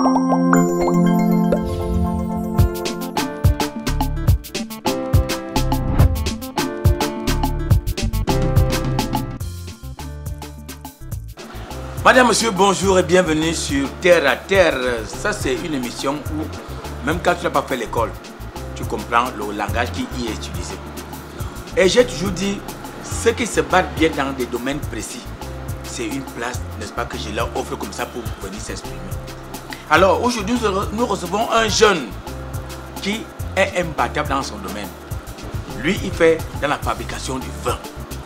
Madame, monsieur, bonjour et bienvenue sur Terre à Terre. Ça, c'est une émission où, même quand tu n'as pas fait l'école, tu comprends le langage qui y est utilisé. Et j'ai toujours dit, ceux qui se battent bien dans des domaines précis, c'est une place, n'est-ce pas, que je leur offre comme ça pour venir s'exprimer. Alors, aujourd'hui, nous recevons un jeune qui est imbattable dans son domaine. Lui, il fait dans la fabrication du vin.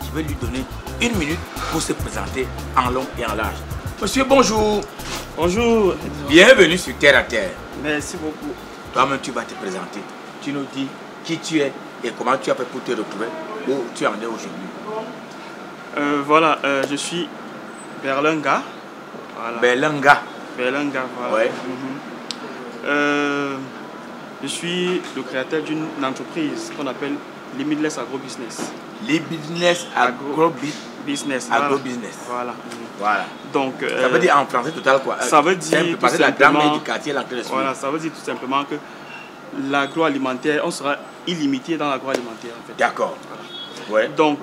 Je vais lui donner une minute pour se présenter en long et en large. Monsieur, bonjour. Bonjour. Bienvenue sur Terre à Terre. Merci beaucoup. Toi-même, tu vas te présenter. Tu nous dis qui tu es et comment tu as fait pour te retrouver où tu en es aujourd'hui. Je suis Berlinga. Voilà. Berlinga. Berlinga, voilà. Ouais. Je suis le créateur d'une entreprise qu'on appelle Limitless Agro Business. Limitless Agro Business. Agro Business. Voilà. Voilà. Donc, ça veut dire en français total quoi? Ça veut dire parce que la dame du quartier l'entrée de suite. Voilà, ça veut dire tout simplement que l'agroalimentaire, on sera illimité dans l'agroalimentaire en fait. D'accord. Voilà. Ouais. Donc,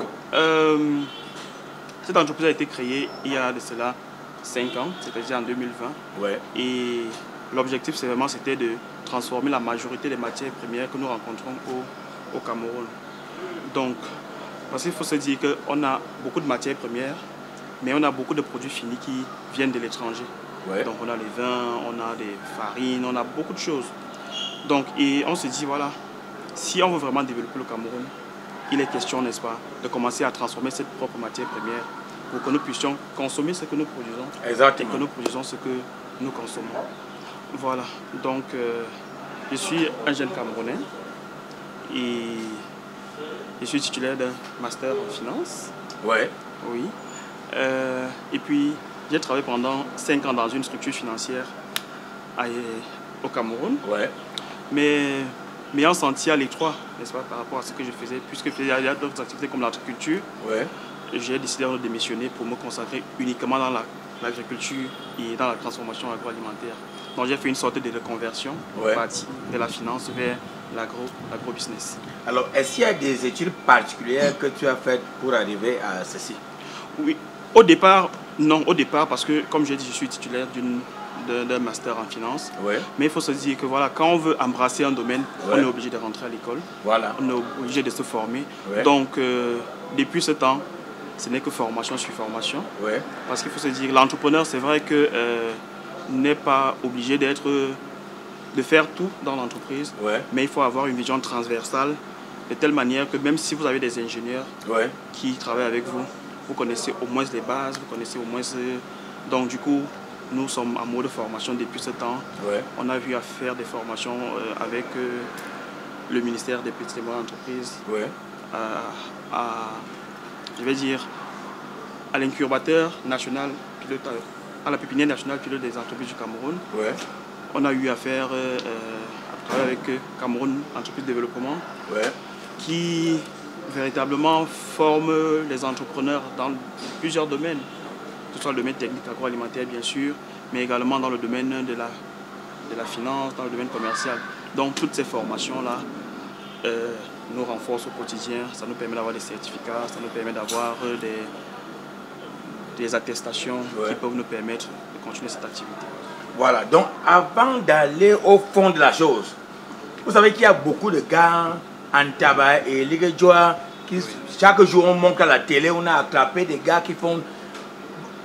cette entreprise a été créée il y a de cela 5 ans, c'est-à-dire en 2020. Ouais. Et l'objectif, c'était de transformer la majorité des matières premières que nous rencontrons au Cameroun. Donc, parce qu'il faut se dire qu'on a beaucoup de matières premières, mais on a beaucoup de produits finis qui viennent de l'étranger. Ouais. Donc, on a les vins, on a des farines, on a beaucoup de choses. Donc, et on se dit, voilà, si on veut vraiment développer le Cameroun, il est question, n'est-ce pas, de commencer à transformer cette propre matière première pour que nous puissions consommer ce que nous produisons. Exactement. Et que nous produisons ce que nous consommons. Voilà, donc je suis un jeune Camerounais et je suis titulaire d'un master en finance. Ouais. Oui. Et puis, j'ai travaillé pendant 5 ans dans une structure financière au Cameroun. Ouais. Mais m'ayant senti à l'étroit, n'est-ce pas, par rapport à ce que je faisais, puisque il y a d'autres activités comme l'agriculture, ouais. J'ai décidé de démissionner pour me consacrer uniquement dans l'agriculture et dans la transformation agroalimentaire. Donc j'ai fait une sorte de reconversion, ouais. Partie de la finance vers l'agro-business. Alors, est-ce qu'il y a des études particulières que tu as faites pour arriver à ceci? Oui, au départ, non, au départ, parce que comme j'ai dit, je suis titulaire d'un master en finance. Ouais. Mais il faut se dire que voilà, quand on veut embrasser un domaine, ouais. On est obligé de rentrer à l'école. Voilà. On est obligé de se former. Ouais. Donc, depuis ce temps, ce n'est que formation sur formation. Ouais. Parce qu'il faut se dire, l'entrepreneur, c'est vrai que n'est pas obligé de faire tout dans l'entreprise, ouais. Mais il faut avoir une vision transversale de telle manière que même si vous avez des ingénieurs, ouais. Qui travaillent avec vous, vous connaissez au moins les bases, vous connaissez au moins... Donc du coup, nous sommes en mode formation depuis ce temps. Ouais. On a vu à faire des formations avec le ministère des Petites et Moyennes Entreprises, ouais. Je vais dire, à l'incubateur national pilote, à la pépinière nationale pilote des entreprises du Cameroun. Ouais. On a eu à faire à travailler avec Cameroun Entreprise de Développement, ouais. Qui véritablement forme les entrepreneurs dans plusieurs domaines, que ce soit le domaine technique agroalimentaire bien sûr, mais également dans le domaine de la finance, dans le domaine commercial. Donc toutes ces formations-là nous renforcent au quotidien, ça nous permet d'avoir des certificats, ça nous permet d'avoir des attestations, ouais. Qui peuvent nous permettre de continuer cette activité. Voilà, donc avant d'aller au fond de la chose, vous savez qu'il y a beaucoup de gars en tabac et les gars qui, oui. Chaque jour on monte à la télé, on a attrapé des gars qui font...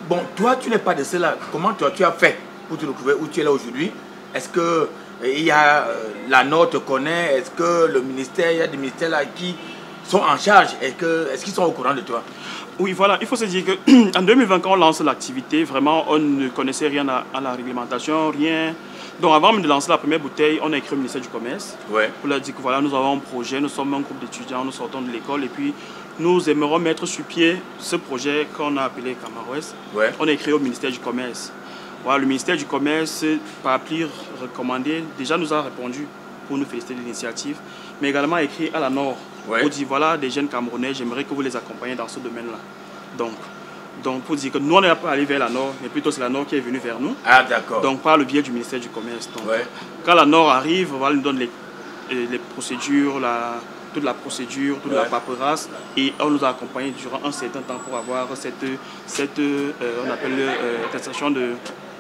Bon, toi tu n'es pas de cela, comment toi tu as fait pour te retrouver où tu es là aujourd'hui? Est-ce que il y a la NOR te connaît? Est-ce que le ministère, il y a des ministères là qui sont en charge? Est-ce qu'ils sont au courant de toi? Oui, voilà, il faut se dire qu'en 2020, quand on lance l'activité, vraiment, on ne connaissait rien à la réglementation, rien. Donc, avant même de lancer la première bouteille, on a écrit au ministère du Commerce, ouais. Pour leur dire que voilà, nous avons un projet, nous sommes un groupe d'étudiants, nous sortons de l'école et puis nous aimerons mettre sur pied ce projet qu'on a appelé Camarouès. Ouais. On a écrit au ministère du Commerce. Voilà, le ministère du Commerce, par appli recommandé, déjà nous a répondu pour nous féliciter de l'initiative, mais également écrit à la NOR. Ouais. Pour dire voilà, des jeunes Camerounais, j'aimerais que vous les accompagniez dans ce domaine-là. Donc, Donc, pour dire que nous, on n'est pas allé vers la Nord, mais plutôt c'est la Nord qui est venue vers nous. Ah, d'accord. Donc, par le biais du ministère du Commerce. Donc, quand la Nord arrive, on nous donne les procédures, toute la procédure, toute la paperasse, et on nous a accompagnés durant un certain temps pour avoir cette on appelle attestation de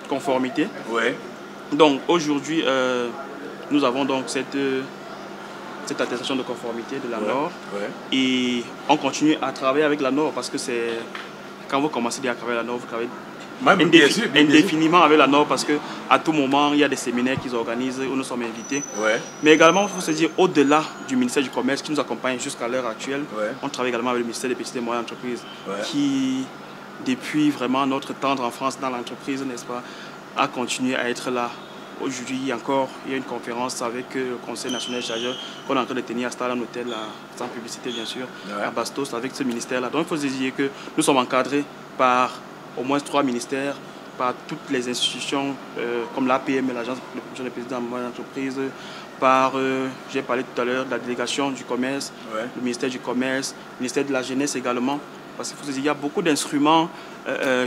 conformité. Donc, aujourd'hui, nous avons donc cette attestation de conformité de la Nord, et on continue à travailler avec la Nord parce que c'est quand vous commencez à travailler avec la Nord, vous travaillez indéfiniment avec la Nord parce qu'à tout moment, il y a des séminaires qu'ils organisent où nous sommes invités. Mais également, il faut se dire, au-delà du ministère du Commerce qui nous accompagne jusqu'à l'heure actuelle, on travaille également avec le ministère des Petites et Moyennes Entreprises qui, depuis vraiment notre tendre enfance dans l'entreprise, n'est-ce pas, a continué à être là. Aujourd'hui encore, il y a une conférence avec le Conseil national chargeur qu'on est en train de tenir à Stalan Hôtel, sans publicité bien sûr, à Bastos, avec ce ministère-là. Donc il faut se dire que nous sommes encadrés par au moins 3 ministères, par toutes les institutions comme l'APM, l'Agence de promotion des petites et moyennes entreprises, par, j'ai parlé tout à l'heure, de la délégation du commerce, le ministère du Commerce, le ministère de la Jeunesse également. Parce qu'il faut se dire qu'il y a beaucoup d'instruments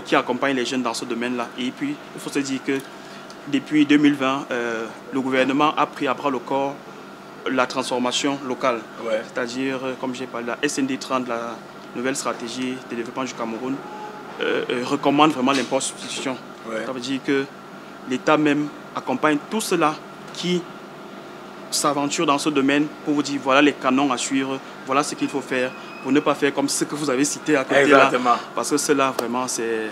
qui accompagnent les jeunes dans ce domaine-là. Et puis, il faut se dire que depuis 2020, le gouvernement a pris à bras le corps la transformation locale. C'est-à-dire, comme j'ai parlé, la SND 30, la nouvelle stratégie de développement du Cameroun, recommande vraiment l'import substitution. Ça veut dire que l'État même accompagne tout cela qui s'aventure dans ce domaine pour vous dire voilà les canons à suivre, voilà ce qu'il faut faire pour ne pas faire comme ce que vous avez cité à côté là. Parce que cela vraiment c'est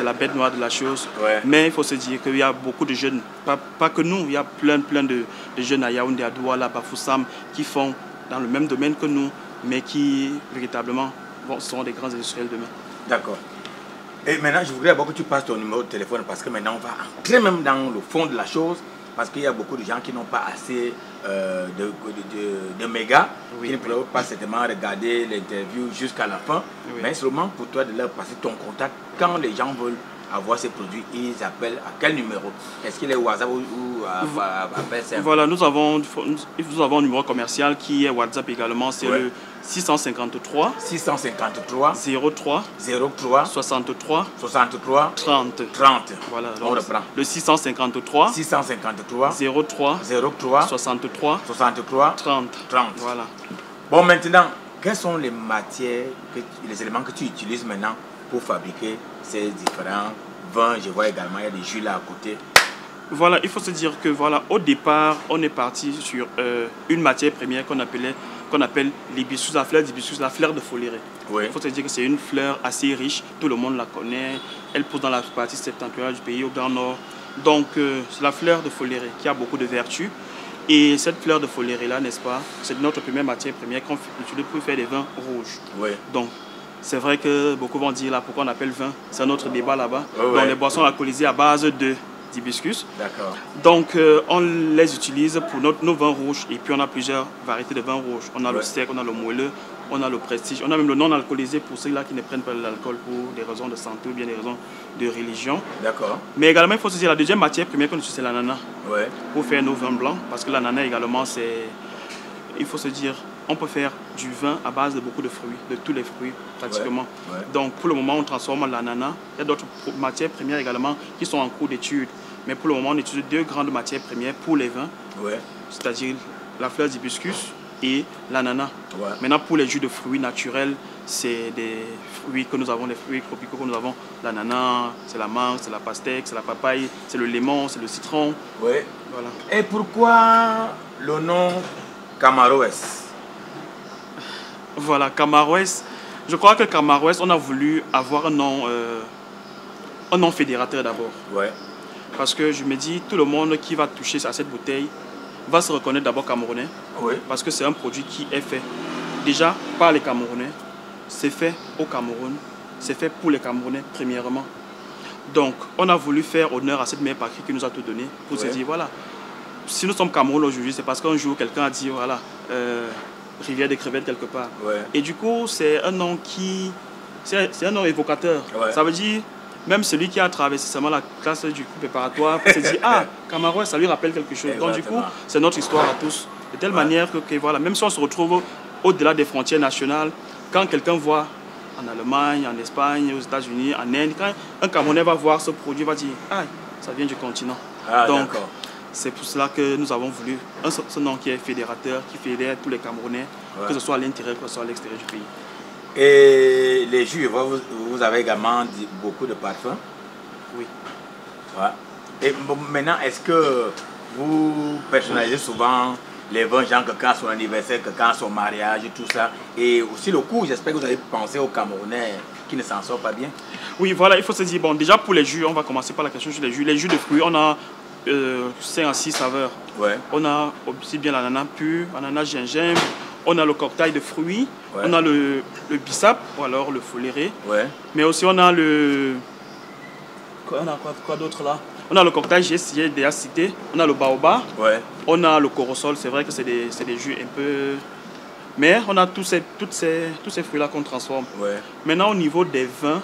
la bête noire de la chose. Mais il faut se dire qu'il y a beaucoup de jeunes, pas que nous, il y a plein de jeunes à Yaoundé, à Douala, à Bafoussam qui font dans le même domaine que nous, mais qui véritablement seront des grands industriels demain. D'accord. Et maintenant, je voudrais d'abord que tu passes ton numéro de téléphone parce que maintenant, on va entrer même dans le fond de la chose parce qu'il y a beaucoup de gens qui n'ont pas assez de mégas, qui ne peuvent pas certainement regarder l'interview jusqu'à la fin, mais seulement pour toi de leur passer ton contact quand les gens veulent avoir ces produits, ils appellent à quel numéro? Est-ce qu'il est WhatsApp ou appel simple? Voilà, nous avons un numéro commercial qui est WhatsApp également, c'est le 653 03 63 30. Voilà, on reprend. Le 653 03 63 30. Voilà. Bon, maintenant, quelles sont les matières, les éléments que tu utilises maintenant pour fabriquer ces différents vins? Je vois également, il y a des jus là à côté. Voilà, il faut se dire que voilà, au départ, on est parti sur une matière première qu'on appelle l'hibiscus, la fleur d'hibiscus, la fleur de foléré. Il faut se dire que c'est une fleur assez riche, tout le monde la connaît, elle pousse dans la partie septentrionale du pays, au Grand Nord. Donc, c'est la fleur de foléré qui a beaucoup de vertus. Et cette fleur de foléré-là, n'est-ce pas, c'est notre première matière première qu'on utilise pour faire des vins rouges. Donc, c'est vrai que beaucoup vont dire là pourquoi on appelle vin, c'est un autre débat là-bas. Donc, les boissons alcoolisées à base d'hibiscus. Donc, on les utilise pour nos vins rouges. Et puis, on a plusieurs variétés de vins rouges. On a le sec, on a le moelleux, on a le prestige. On a même le non alcoolisé pour ceux-là qui ne prennent pas de l'alcool pour des raisons de santé ou bien des raisons de religion. Mais également, il faut se dire la deuxième matière première qu'on utilise, c'est l'ananas. Pour faire nos vins blancs. Parce que l'ananas également, c'est... Il faut se dire, on peut faire du vin à base de beaucoup de fruits, de tous les fruits pratiquement. Donc, pour le moment, on transforme l'ananas. Il y a d'autres matières premières également qui sont en cours d'étude. Mais pour le moment, on utilise 2 grandes matières premières pour les vins, c'est-à-dire la fleur d'hibiscus et l'ananas. Maintenant, pour les jus de fruits naturels, c'est des fruits que nous avons, les fruits tropicaux que nous avons. L'ananas, c'est la mangue, c'est la pastèque, c'est la papaye, c'est le lémon, c'est le citron. Voilà. Et pourquoi le nom Camaroès? Voilà, Camaroès. Je crois que Camaroès, on a voulu avoir un nom fédérateur d'abord. Parce que je me dis, tout le monde qui va toucher à cette bouteille va se reconnaître d'abord camerounais. Parce que c'est un produit qui est fait déjà par les Camerounais. C'est fait au Cameroun. C'est fait pour les Camerounais, premièrement. Donc, on a voulu faire honneur à cette mère patrie qui nous a tout donné. Pour se dire, voilà, si nous sommes Cameroun aujourd'hui, c'est parce qu'un jour, quelqu'un a dit, voilà, rivière des crevettes quelque part. Et du coup, c'est un nom c'est un nom évocateur. Ça veut dire... Même celui qui a traversé seulement la classe du coup préparatoire se dit ah, Camaroès, ça lui rappelle quelque chose. Donc du coup, c'est notre histoire à tous. De telle manière que voilà, même si on se retrouve au-delà des frontières nationales, quand quelqu'un voit en Allemagne, en Espagne, aux États-Unis, en Inde. Quand un Camerounais va voir ce produit, il va dire « Ah, ça vient du continent. » Donc, c'est pour cela que nous avons voulu ce nom qui est fédérateur, qui fédère tous les Camerounais, que ce soit à l'intérieur, que ce soit à l'extérieur du pays. Et les jus, vous avez également beaucoup de parfums? Oui. Ouais. Et maintenant, est-ce que vous personnalisez souvent les vins, genre que quand son anniversaire, que quand son mariage, tout ça? Et aussi le coût, j'espère que vous avez pensé aux Camerounais qui ne s'en sortent pas bien. Oui, voilà, il faut se dire, bon, déjà pour les jus, on va commencer par la question sur les jus. Les jus de fruits, on a 5 à 6 saveurs. Ouais. On a aussi bien l'ananas pur, l'ananas gingembre, on a le cocktail de fruits, on a le bissap, ou alors le foléré. Ouais. Mais aussi on a le... On a quoi d'autre là? On a le cocktail, j'ai déjà cité. On a le baobab. Ouais. On a le corosol, c'est vrai que c'est des jus un peu... Mais on a tous ces fruits-là qu'on transforme. Ouais. Maintenant, au niveau des vins,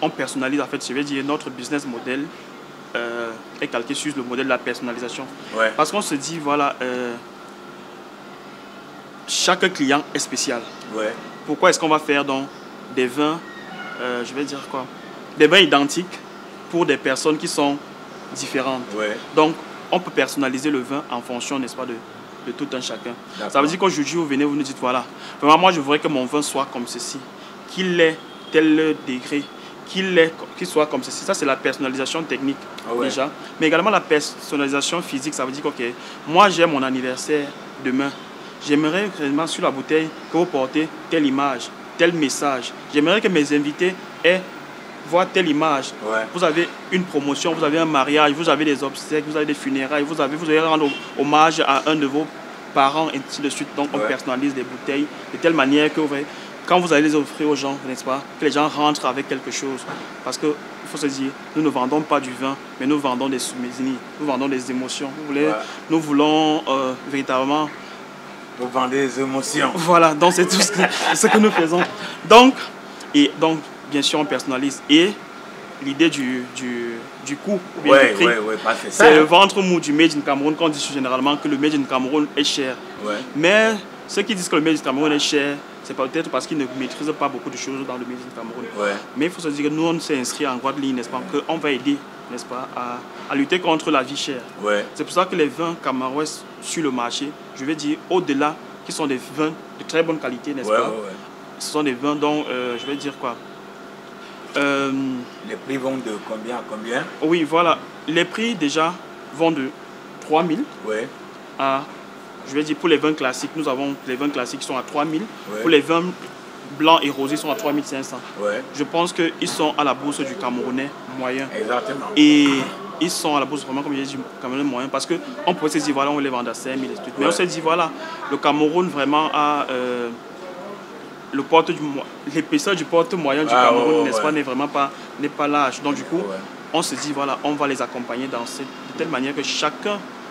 on personnalise, en fait, je vais dire, notre business model est calqué sur le modèle de la personnalisation. Ouais. Parce qu'on se dit, voilà, chaque client est spécial. Ouais. Pourquoi est-ce qu'on va faire donc des vins, je vais dire quoi, des vins identiques pour des personnes qui sont différentes. Ouais. Donc, on peut personnaliser le vin en fonction, n'est-ce pas, de tout un chacun. Ça veut dire qu'aujourd'hui, vous venez, vous nous dites, voilà, vraiment, moi, je voudrais que mon vin soit comme ceci, qu'il ait tel degré, qu'il soit comme ceci. Ça, c'est la personnalisation technique, déjà. Mais également, la personnalisation physique, ça veut dire que, ok, moi, j'ai mon anniversaire demain. J'aimerais vraiment, sur la bouteille, que vous portez telle image, tel message. J'aimerais que mes invités aient voir telle image. Ouais. Vous avez une promotion, vous avez un mariage, vous avez des obsèques, vous avez des funérailles, vous allez rendre hommage à un de vos parents, et ainsi de suite. Donc, on personnalise les bouteilles de telle manière que quand vous allez les offrir aux gens, n'est-ce pas, que les gens rentrent avec quelque chose. Parce qu'il faut se dire, nous ne vendons pas du vin, mais nous vendons des souvenirs, nous vendons des émotions. Nous voulons véritablement... Vous vendez des émotions. Voilà, donc c'est tout ce que nous faisons. Donc, bien sûr, on personnalise. Et l'idée du coût, du prix, c'est le ventre mou du Made in Cameroun, qu'on dit généralement que le Made in Cameroun est cher. Ouais. Mais ceux qui disent que le Made in Cameroun est cher, c'est peut-être parce qu'ils ne maîtrisent pas beaucoup de choses dans le Made in Cameroun. Ouais. Mais il faut se dire que nous, on s'est inscrit en droite ligne, n'est-ce pas, qu'on va aider, n'est-ce pas, à lutter contre la vie chère. Ouais. C'est pour ça que les vins camerounais sur le marché, je vais dire au-delà, qui sont des vins de très bonne qualité, n'est-ce pas? Ce sont des vins dont, je vais dire quoi, les prix vont de combien à combien? Oui, voilà. Les prix déjà vont de 3 000 à, je vais dire, pour les vins classiques, nous avons les vins classiques qui sont à 3 000. Pour les vins blancs et rosés, ils sont à 3 500. Je pense qu'ils sont à la bourse du Camerounais moyen. Exactement. Et ils sont à la bourse vraiment, comme je dis, du Camerounais moyen, parce qu'on pourrait se dire, voilà, on les vend à 5 000. Mais on se dit, voilà, le Cameroun vraiment a... l'épaisseur du porte moyen du Cameroun, n'est-ce pas, n'est vraiment pas large. Donc du coup, on se dit, voilà, on va les accompagner de telle manière que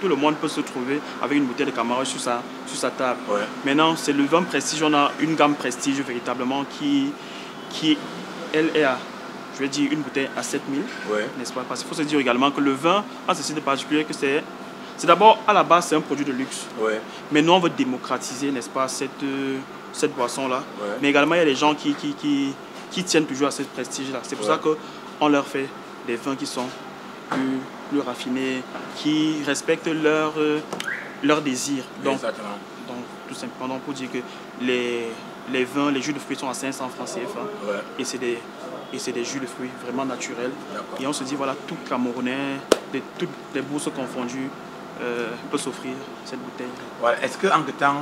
tout le monde peut se trouver avec une bouteille de Cameroun sur sa table. Ouais. Maintenant, c'est le vin prestige, on a une gamme prestige véritablement qui elle est à, je vais dire, une bouteille à 7 000, n'est-ce pas? Parce qu'il faut se dire également que le vin a ceci de particulier que c'est d'abord, à la base, c'est un produit de luxe. Ouais. Mais nous, on veut démocratiser, n'est-ce pas, cette boisson-là. Ouais. Mais également, il y a des gens qui tiennent toujours à ce prestige-là. C'est pour ça qu'on leur fait des vins qui sont plus raffinés, qui respectent leur désir. Donc, tout simplement, pour dire que les vins, les jus de fruits sont à 500 francs CFA. Et c'est des jus de fruits vraiment naturels. Et on se dit, voilà, tout Camerounais, toutes les bourses confondues, peut s'offrir cette bouteille. Voilà. Est-ce qu'en temps,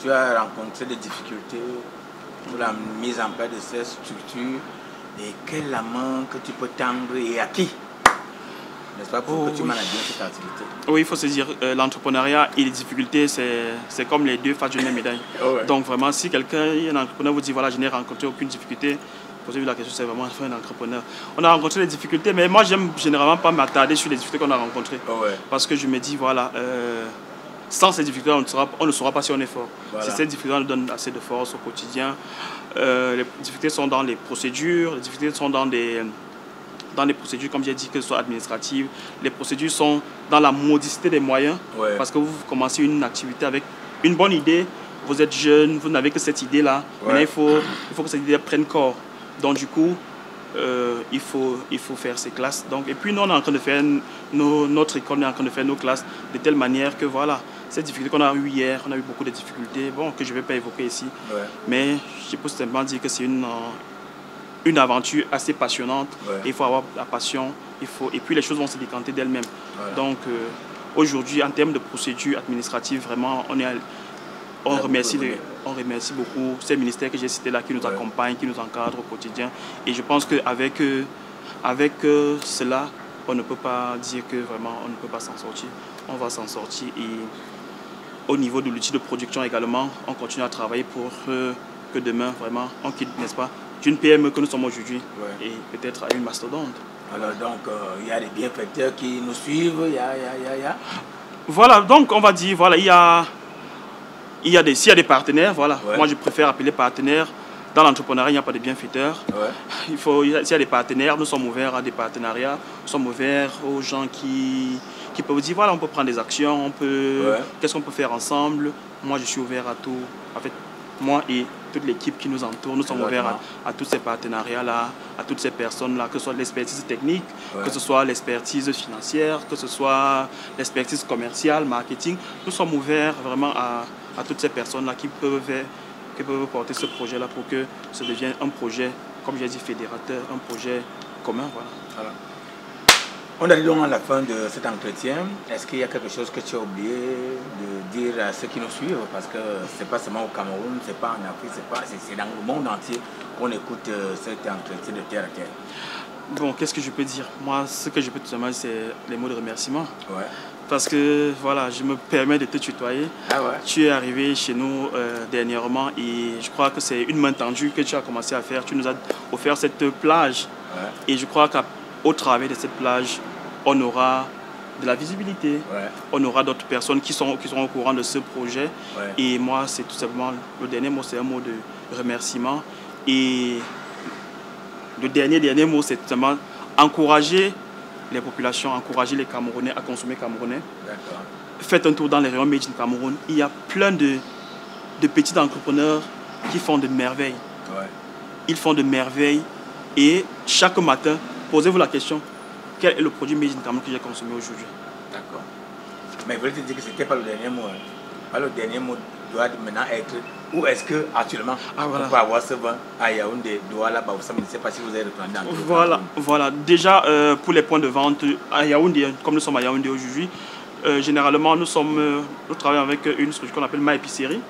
tu as rencontré des difficultés pour la mise en place de ces structures? Et quelle la main que tu peux tendre et à qui? N'est-ce pas, pour que tu manages bien cette activité? Oui, il faut se dire, l'entrepreneuriat et les difficultés, c'est comme les deux faces d'une même médaille. Donc vraiment, si un entrepreneur vous dit, voilà, je n'ai rencontré aucune difficulté, posez-vous la question, c'est vraiment un entrepreneur. On a rencontré des difficultés, mais moi, j'aime généralement pas m'attarder sur les difficultés qu'on a rencontrées. Parce que je me dis, voilà, sans ces difficultés, on ne saura pas si on est fort. Voilà. Si ces difficultés nous donnent assez de force au quotidien, les difficultés sont dans les procédures, les difficultés sont dans les procédures, comme j'ai dit, que ce soit administratives. Les procédures sont dans la modicité des moyens, parce que vous commencez une activité avec une bonne idée, vous êtes jeune, vous n'avez que cette idée-là. Maintenant, il faut que cette idée prenne corps. Donc, du coup, il faut faire ces classes. Donc, et puis, nous, on est en train de faire notre école, on est en train de faire nos classes de telle manière que, voilà, cette difficulté qu'on a eue hier, on a eu beaucoup de difficultés, bon, que je ne vais pas évoquer ici. Mais je peux simplement dire que c'est une aventure assez passionnante. Il faut avoir la passion, et puis les choses vont se décanter d'elles-mêmes. Donc, aujourd'hui, en termes de procédure administrative, vraiment, on remercie beaucoup ces ministères que j'ai cités là qui nous accompagnent, qui nous encadrent au quotidien. Et je pense qu'avec cela, on ne peut pas dire que vraiment on ne peut pas s'en sortir. On va s'en sortir. Et au niveau de l'outil de production également, on continue à travailler pour que demain, vraiment, on quitte, n'est-ce pas, d'une PME que nous sommes aujourd'hui et peut-être à une mastodonte. Alors donc, il y a des bienfaiteurs qui nous suivent, il y a... Voilà, donc on va dire, voilà, s'il y a des partenaires, voilà, moi je préfère appeler partenaires. Dans l'entrepreneuriat, il n'y a pas de bienfaiteurs. S'il y a des partenaires, nous sommes ouverts à des partenariats, nous sommes ouverts aux gens qui peuvent dire, voilà, on peut prendre des actions, qu'est-ce qu'on peut faire ensemble. Moi, je suis ouvert à tout. En fait, moi et toute l'équipe qui nous entoure, nous sommes ouverts à tous ces partenariats-là, à toutes ces personnes-là, que ce soit l'expertise technique, que ce soit l'expertise financière, que ce soit l'expertise commerciale, marketing. Nous sommes ouverts vraiment à toutes ces personnes-là qui peuvent porter ce projet-là pour que ça devienne un projet, comme j'ai dit, fédérateur, un projet commun. Voilà. On arrive donc à la fin de cet entretien. Est-ce qu'il y a quelque chose que tu as oublié de dire à ceux qui nous suivent? Parce que ce n'est pas seulement au Cameroun, ce n'est pas en Afrique, c'est dans le monde entier qu'on écoute cet entretien de terre à terre. Bon, qu'est-ce que je peux dire? Moi, ce que je peux te demander, c'est les mots de remerciement. Parce que, voilà, je me permets de te tutoyer. Tu es arrivé chez nous dernièrement et je crois que c'est une main tendue que tu as commencé à faire. Tu nous as offert cette plage. Et je crois qu'au travers de cette plage, on aura de la visibilité. On aura d'autres personnes qui seront au courant de ce projet. Et moi, c'est tout simplement, le dernier mot, c'est un mot de remerciement. Et le dernier mot, c'est tout simplement encourager les populations, encourager les Camerounais à consommer camerounais. Faites un tour dans les rayons Made in Cameroun. Il y a plein de petits entrepreneurs qui font de merveilles. Ils font de merveilles. Et chaque matin, posez-vous la question, quel est le produit Made in Cameroun que j'ai consommé aujourd'hui? D'accord. Mais je voulais te dire que ce n'était pas le dernier mot. Le dernier mot doit maintenant être où est-ce que actuellement on peut avoir ce vin à Yaoundé, Douala, Baoussam, je ne sais pas si vous avez retourné dans Voilà. Déjà, pour les points de vente à Yaoundé, comme nous sommes à Yaoundé aujourd'hui, généralement nous travaillons avec une structure qu'on appelle Ma Épicerie,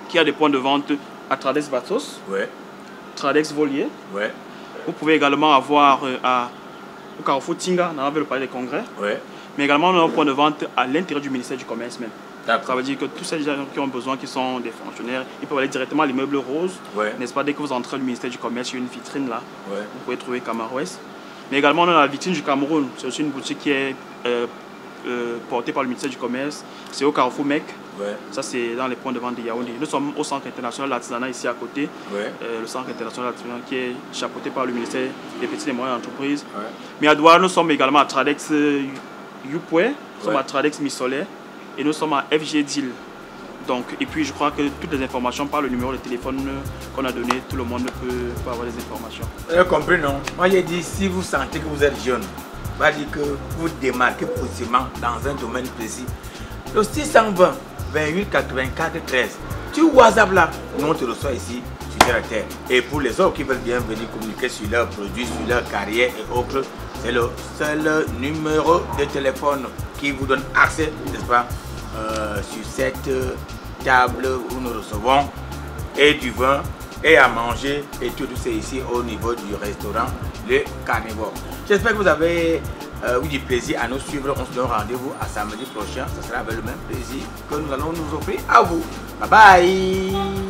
qui a des points de vente à Tradex Batos, Tradex Volier. Vous pouvez également avoir au Carrefour Tinga, on avait le palais des congrès, mais également on a un point de vente à l'intérieur du ministère du Commerce même. Ça veut dire que tous ces gens qui ont besoin, qui sont des fonctionnaires, ils peuvent aller directement à l'immeuble rose, n'est-ce pas? Dès que vous entrez au ministère du Commerce, il y a une vitrine là, vous pouvez trouver Camarouès. Mais également on a la vitrine du Cameroun, c'est aussi une boutique qui est portée par le ministère du Commerce, c'est au Carrefour Mec. Ça c'est dans les points de vente de Yaoundé. Nous sommes au centre international d'artisanat ici à côté, le centre international d'artisanat qui est chapeauté par le ministère des petites et moyennes entreprises. Mais à Douala, nous sommes également à Tradex Youpoué, nous sommes à Tradex Missolé et nous sommes à FG Deal. Donc, et puis je crois que toutes les informations par le numéro de téléphone qu'on a donné, tout le monde peut avoir des informations. Vous avez compris, non? Moi j'ai dit, si vous sentez que vous êtes jeune, va dire que vous démarquez positivement dans un domaine précis. Le 620 28 84 13. Tu WhatsApp là, nous on te reçoit ici sur Terre à Terre. Et pour les autres qui veulent bien venir communiquer sur leurs produits, sur leur carrière et autres, c'est le seul numéro de téléphone qui vous donne accès, n'est-ce pas, sur cette table où nous recevons et du vin et à manger et tout c'est ici au niveau du restaurant Le Carnivore. J'espère que vous avez eu du plaisir à nous suivre. On se donne rendez-vous à samedi prochain. Ce sera avec le même plaisir que nous allons nous offrir à vous. Bye bye.